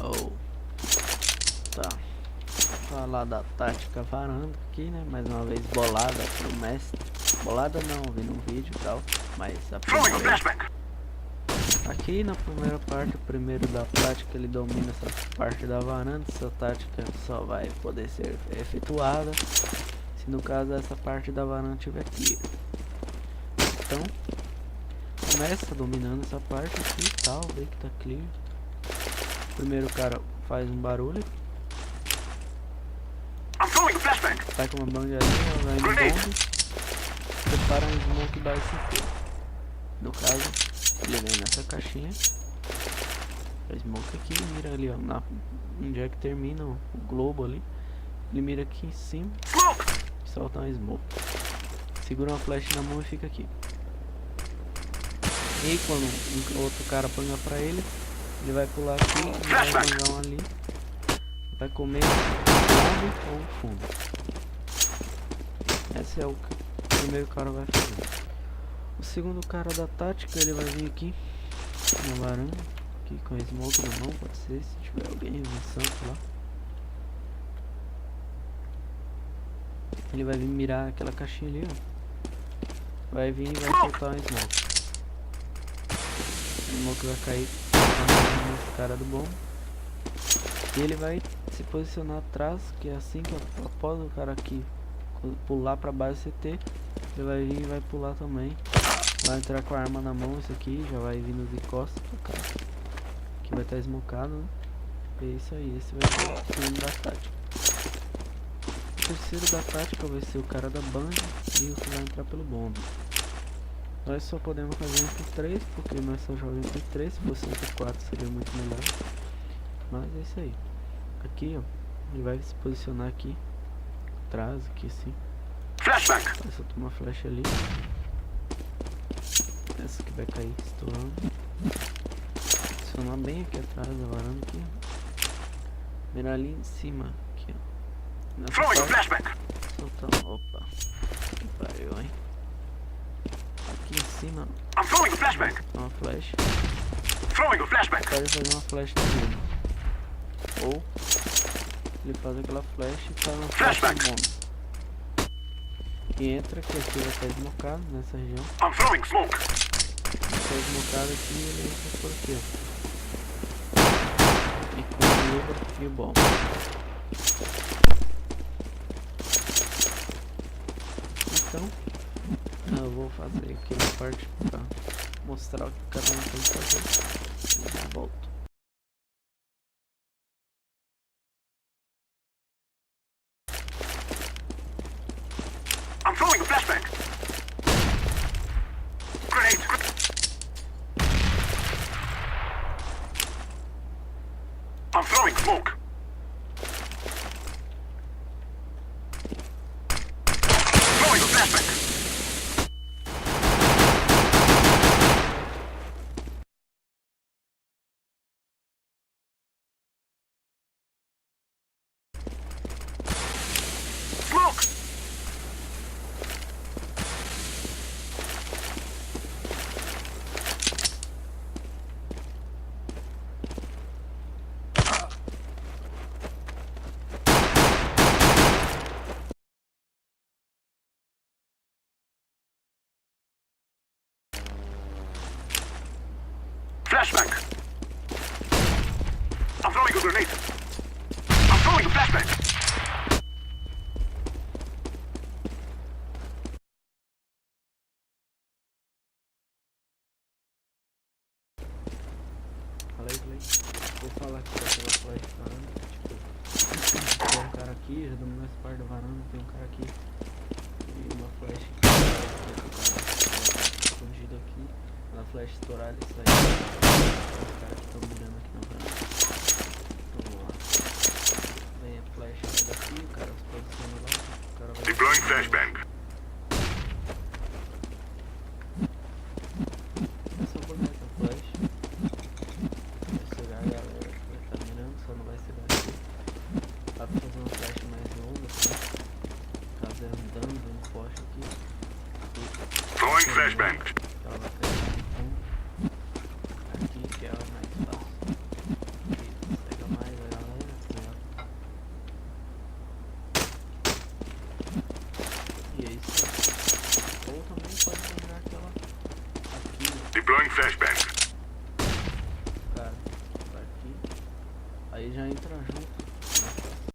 Oh, tá. Falar da tática varanda aqui, né? Mais uma vez bolada pro mestre. Bolada não, vi no vídeo e tal. Mas a primeira vez. Aqui na primeira parte, o primeiro da tática, ele domina essa parte da varanda. Essa tática só vai poder ser efetuada se no caso essa parte da varanda tiver clear. Então, começa dominando essa parte aqui e tal, vê que tá clear. Primeiro o cara faz um barulho. Sai com uma bandeira, vai no bombe. Prepara um smoke da ST. No caso, ele vem nessa caixinha. A smoke aqui, mira ali, ó, onde é que termina o globo ali. Ele mira aqui em cima e solta uma smoke. Segura uma flash na mão e fica aqui. E quando o outro cara panga pra ele, ele vai pular aqui e vai pangar um ali. Vai comer o ou o fundo. Esse é o que o primeiro cara vai fazer. O segundo cara da tática, ele vai vir aqui na varanda, aqui com a smoke na mão, pode ser, se tiver alguém avançando lá. Ele vai vir mirar aquela caixinha ali, ó. Vai vir e vai soltar uma smoke. A smoke vai cair no cara do bomb. E ele vai se posicionar atrás, que é assim que após o cara aqui pular pra base CT, ele vai vir e vai pular também. Vai entrar com a arma na mão, isso aqui já vai vir nos encostos pro cara. Aqui vai estar smocado, né? É isso aí, esse vai ser o segundo da tática. O terceiro da tática vai ser o cara da band e o que vai entrar pelo bombe. Nós só podemos fazer entre 3, porque nós só jogamos entre 3, se fosse entre 4 seria muito melhor. Mas é isso aí. Aqui, ó, ele vai se posicionar aqui atrás, aqui assim. Flashback! Vai soltar uma flecha ali. Essa que vai cair estourando. Posicionar bem aqui atrás da varanda aqui. Mirar ali em cima, aqui, ó. Nessa parte, soltar. Opa, que pariu, hein? Aqui em cima. Uma flash. Pode fazer uma flash nele. Ou ele faz aquela flash e faz uma flash no bombe. E entra, que aqui vai estar smocado nessa região. Está smocado aqui e ele entra por aqui, ó. E com o globo e o bombe. Então, eu vou fazer aqui uma parte para mostrar o que cada um tem que fazer. E já volto. Flashback. I'm throwing a grenade. I'm throwing a flashback. Falei. Vou falar aqui daquela flash varanda. Tipo, tem um cara aqui, já dominou essa parte da varanda, tem um cara aqui. E uma flash aqui. Escondido aqui. Uma flash estourada e sair. Os caras que estão mirando aqui na varanda. Então vamos lá. Vem a flash daqui, o cara se posiciona lá. O cara vai. Deploying flashbang. É só botar essa flash. Vai cegar a galera que vai estar mirando, só não vai cegar aqui. Dá pra fazer uma flash mais longa, assim. Caso é andando, um poste aqui. Throwing flashbang. Ela vai cair aqui, que é a mais fácil. Aqui, pega a Flashbang. Cara, tá aqui. Aí já entra junto.